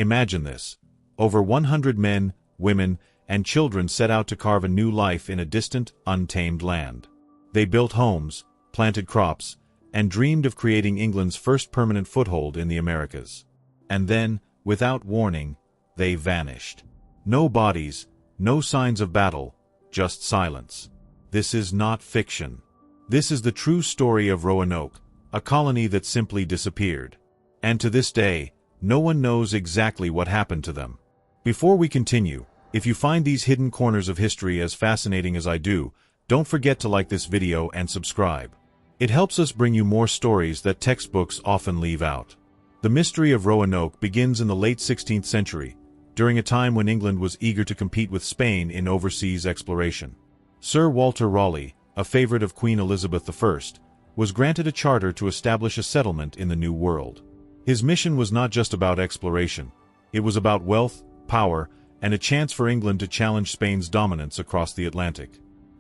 Imagine this. Over 100 men, women, and children set out to carve a new life in a distant, untamed land. They built homes, planted crops, and dreamed of creating England's first permanent foothold in the Americas. And then, without warning, they vanished. No bodies, no signs of battle, just silence. This is not fiction. This is the true story of Roanoke, a colony that simply disappeared. And to this day, no one knows exactly what happened to them. Before we continue, if you find these hidden corners of history as fascinating as I do, don't forget to like this video and subscribe. It helps us bring you more stories that textbooks often leave out. The mystery of Roanoke begins in the late 16th century, during a time when England was eager to compete with Spain in overseas exploration. Sir Walter Raleigh, a favorite of Queen Elizabeth I, was granted a charter to establish a settlement in the New World. His mission was not just about exploration. It was about wealth, power, and a chance for England to challenge Spain's dominance across the Atlantic.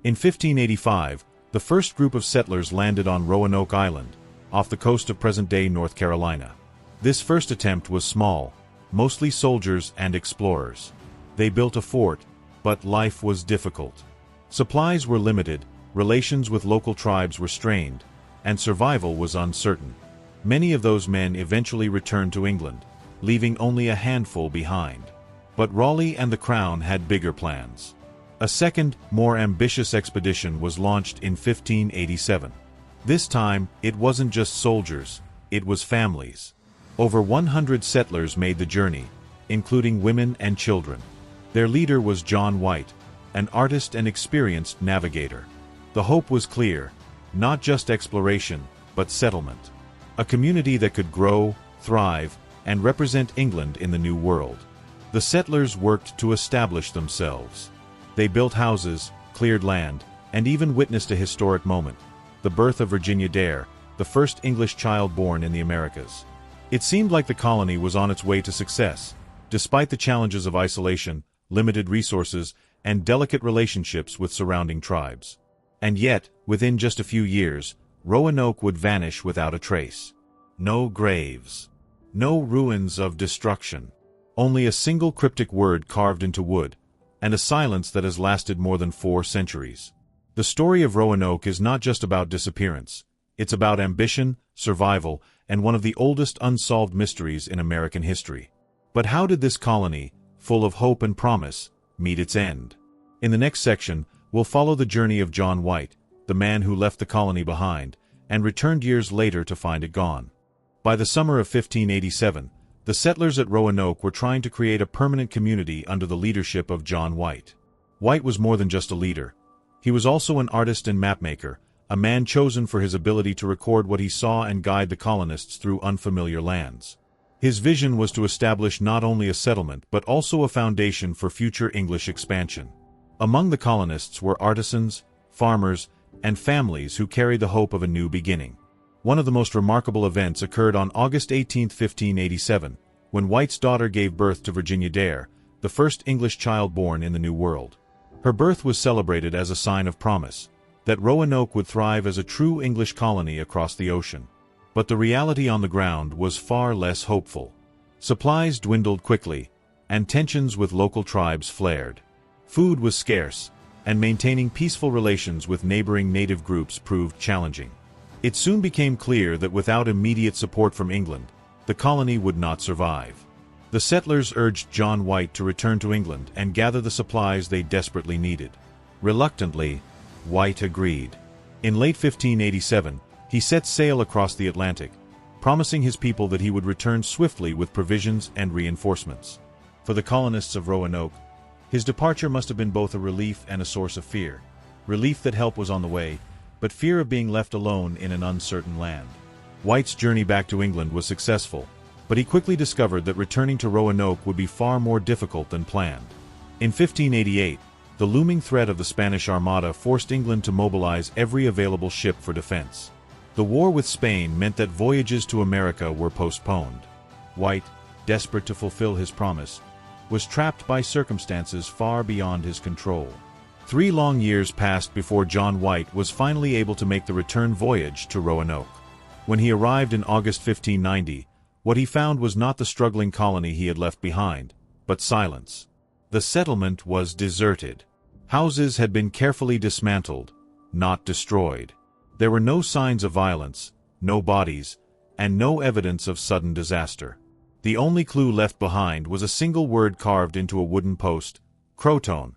In 1585, the first group of settlers landed on Roanoke Island, off the coast of present-day North Carolina. This first attempt was small, mostly soldiers and explorers. They built a fort, but life was difficult. Supplies were limited, relations with local tribes were strained, and survival was uncertain. Many of those men eventually returned to England, leaving only a handful behind. But Raleigh and the Crown had bigger plans. A second, more ambitious expedition was launched in 1587. This time, it wasn't just soldiers, it was families. Over 100 settlers made the journey, including women and children. Their leader was John White, an artist and experienced navigator. The hope was clear, not just exploration, but settlement. A community that could grow, thrive, and represent England in the New World. The settlers worked to establish themselves. They built houses, cleared land, and even witnessed a historic moment, the birth of Virginia Dare, the first English child born in the Americas. It seemed like the colony was on its way to success, despite the challenges of isolation, limited resources, and delicate relationships with surrounding tribes. And yet, within just a few years, Roanoke would vanish without a trace. No graves. No ruins of destruction. Only a single cryptic word carved into wood, and a silence that has lasted more than 4 centuries. The story of Roanoke is not just about disappearance. It's about ambition, survival, and one of the oldest unsolved mysteries in American history. But how did this colony, full of hope and promise, meet its end? In the next section, we'll follow the journey of John White, the man who left the colony behind, and returned years later to find it gone. By the summer of 1587, the settlers at Roanoke were trying to create a permanent community under the leadership of John White. White was more than just a leader. He was also an artist and mapmaker, a man chosen for his ability to record what he saw and guide the colonists through unfamiliar lands. His vision was to establish not only a settlement but also a foundation for future English expansion. Among the colonists were artisans, farmers, and families who carried the hope of a new beginning. One of the most remarkable events occurred on August 18, 1587, when White's daughter gave birth to Virginia Dare, the first English child born in the New World. Her birth was celebrated as a sign of promise, that Roanoke would thrive as a true English colony across the ocean. But the reality on the ground was far less hopeful. Supplies dwindled quickly, and tensions with local tribes flared. Food was scarce, and maintaining peaceful relations with neighboring native groups proved challenging. It soon became clear that without immediate support from England, the colony would not survive. The settlers urged John White to return to England and gather the supplies they desperately needed. Reluctantly, White agreed. In late 1587, he set sail across the Atlantic, promising his people that he would return swiftly with provisions and reinforcements. For the colonists of Roanoke, his departure must have been both a relief and a source of fear. Relief that help was on the way, but fear of being left alone in an uncertain land. White's journey back to England was successful, but he quickly discovered that returning to Roanoke would be far more difficult than planned. In 1588, the looming threat of the Spanish Armada forced England to mobilize every available ship for defense. The war with Spain meant that voyages to America were postponed. White, desperate to fulfill his promise, was trapped by circumstances far beyond his control. 3 long years passed before John White was finally able to make the return voyage to Roanoke. When he arrived in August 1590, What he found was not the struggling colony he had left behind, but silence. The settlement was deserted. Houses had been carefully dismantled, not destroyed. There were no signs of violence, no bodies, and no evidence of sudden disaster. The only clue left behind was a single word carved into a wooden post, Croatoan.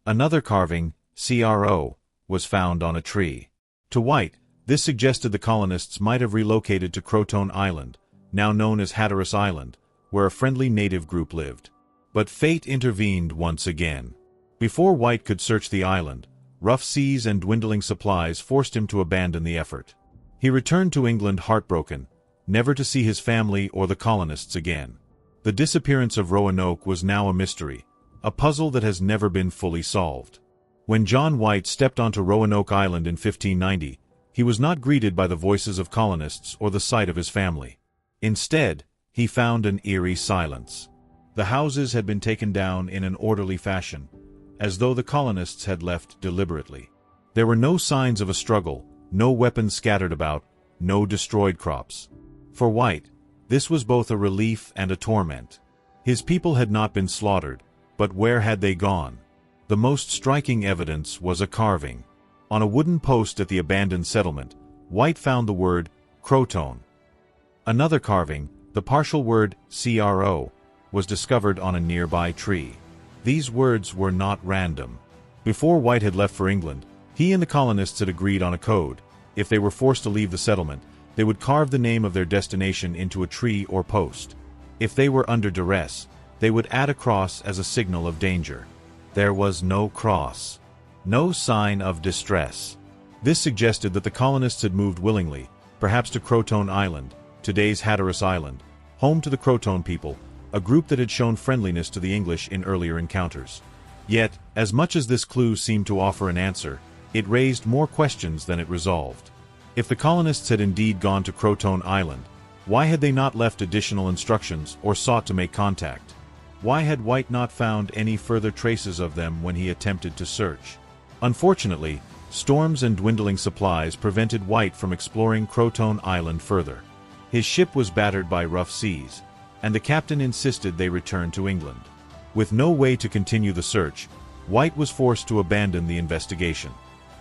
Another carving, CRO, was found on a tree. To White, this suggested the colonists might have relocated to Croatoan Island, now known as Hatteras Island, where a friendly native group lived. But fate intervened once again. Before White could search the island, rough seas and dwindling supplies forced him to abandon the effort. He returned to England heartbroken, never to see his family or the colonists again. The disappearance of Roanoke was now a mystery, a puzzle that has never been fully solved. When John White stepped onto Roanoke Island in 1590, he was not greeted by the voices of colonists or the sight of his family. Instead, he found an eerie silence. The houses had been taken down in an orderly fashion, as though the colonists had left deliberately. There were no signs of a struggle, no weapons scattered about, no destroyed crops. For White, this was both a relief and a torment. His people had not been slaughtered, but where had they gone? The most striking evidence was a carving. On a wooden post at the abandoned settlement, White found the word Croatoan. Another carving, the partial word CRO, was discovered on a nearby tree. These words were not random. Before White had left for England, he and the colonists had agreed on a code. If they were forced to leave the settlement, they would carve the name of their destination into a tree or post. If they were under duress, they would add a cross as a signal of danger. There was no cross. No sign of distress. This suggested that the colonists had moved willingly, perhaps to Croatoan Island, today's Hatteras Island, home to the Croatoan people, a group that had shown friendliness to the English in earlier encounters. Yet, as much as this clue seemed to offer an answer, it raised more questions than it resolved. If the colonists had indeed gone to Croatoan Island, why had they not left additional instructions or sought to make contact? Why had White not found any further traces of them when he attempted to search? Unfortunately, storms and dwindling supplies prevented White from exploring Croatoan Island further. His ship was battered by rough seas, and the captain insisted they return to England. With no way to continue the search, White was forced to abandon the investigation.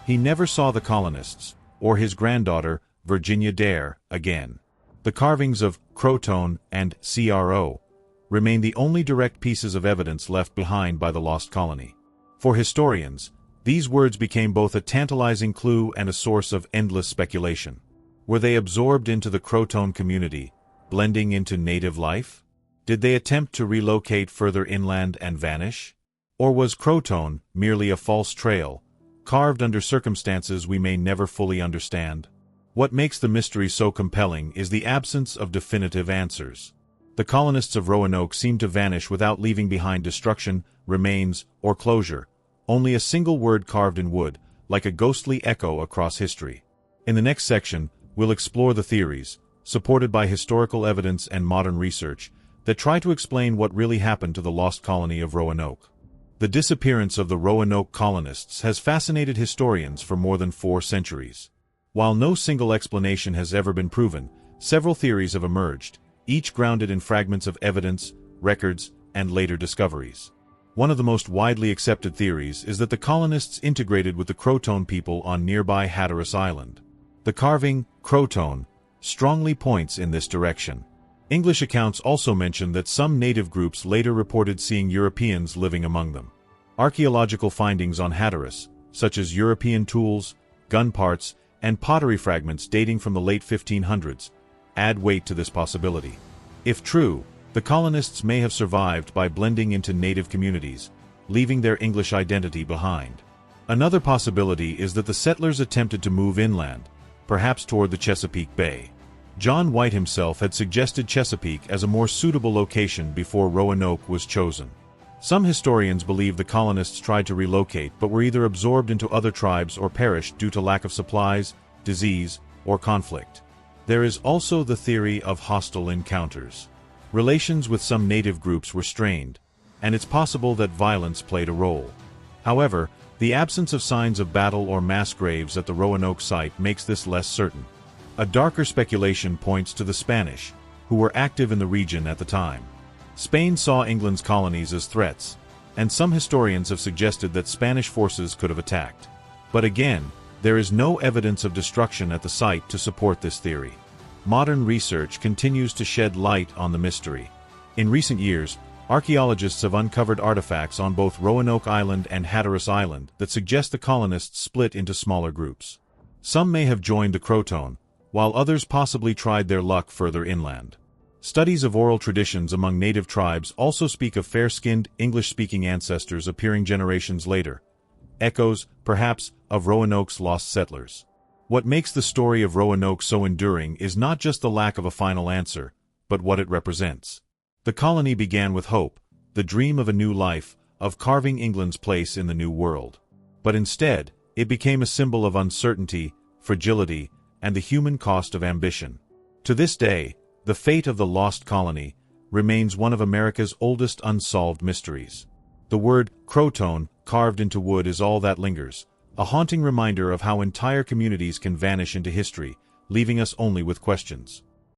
He never saw the colonists, or his granddaughter, Virginia Dare, again. The carvings of Croatoan and CRO remain the only direct pieces of evidence left behind by the Lost Colony. For historians, these words became both a tantalizing clue and a source of endless speculation. Were they absorbed into the Croatoan community, blending into native life? Did they attempt to relocate further inland and vanish? Or was Croatoan merely a false trail, carved under circumstances we may never fully understand? What makes the mystery so compelling is the absence of definitive answers. The colonists of Roanoke seemed to vanish without leaving behind destruction, remains, or closure, only a single word carved in wood, like a ghostly echo across history. In the next section, we'll explore the theories, supported by historical evidence and modern research, that try to explain what really happened to the Lost Colony of Roanoke. The disappearance of the Roanoke colonists has fascinated historians for more than 4 centuries. While no single explanation has ever been proven, several theories have emerged, each grounded in fragments of evidence, records, and later discoveries. One of the most widely accepted theories is that the colonists integrated with the Croatoan people on nearby Hatteras Island. The carving, Croatoan, strongly points in this direction. English accounts also mention that some native groups later reported seeing Europeans living among them. Archaeological findings on Hatteras, such as European tools, gun parts, and pottery fragments dating from the late 1500s, add weight to this possibility. If true, the colonists may have survived by blending into native communities, leaving their English identity behind. Another possibility is that the settlers attempted to move inland, perhaps toward the Chesapeake Bay. John White himself had suggested Chesapeake as a more suitable location before Roanoke was chosen. Some historians believe the colonists tried to relocate but were either absorbed into other tribes or perished due to lack of supplies, disease, or conflict. There is also the theory of hostile encounters. Relations with some native groups were strained, and it's possible that violence played a role. However, the absence of signs of battle or mass graves at the Roanoke site makes this less certain. A darker speculation points to the Spanish, who were active in the region at the time. Spain saw England's colonies as threats, and some historians have suggested that Spanish forces could have attacked. But again, there is no evidence of destruction at the site to support this theory. Modern research continues to shed light on the mystery. In recent years, archaeologists have uncovered artifacts on both Roanoke Island and Hatteras Island that suggest the colonists split into smaller groups. Some may have joined the Croatoan, while others possibly tried their luck further inland. Studies of oral traditions among native tribes also speak of fair-skinned, English-speaking ancestors appearing generations later, echoes, perhaps, of Roanoke's lost settlers. What makes the story of Roanoke so enduring is not just the lack of a final answer, but what it represents. The colony began with hope, the dream of a new life, of carving England's place in the New World. But instead, it became a symbol of uncertainty, fragility, and the human cost of ambition. To this day, the fate of the Lost Colony remains one of America's oldest unsolved mysteries. The word Croatoan carved into wood is all that lingers, a haunting reminder of how entire communities can vanish into history, leaving us only with questions.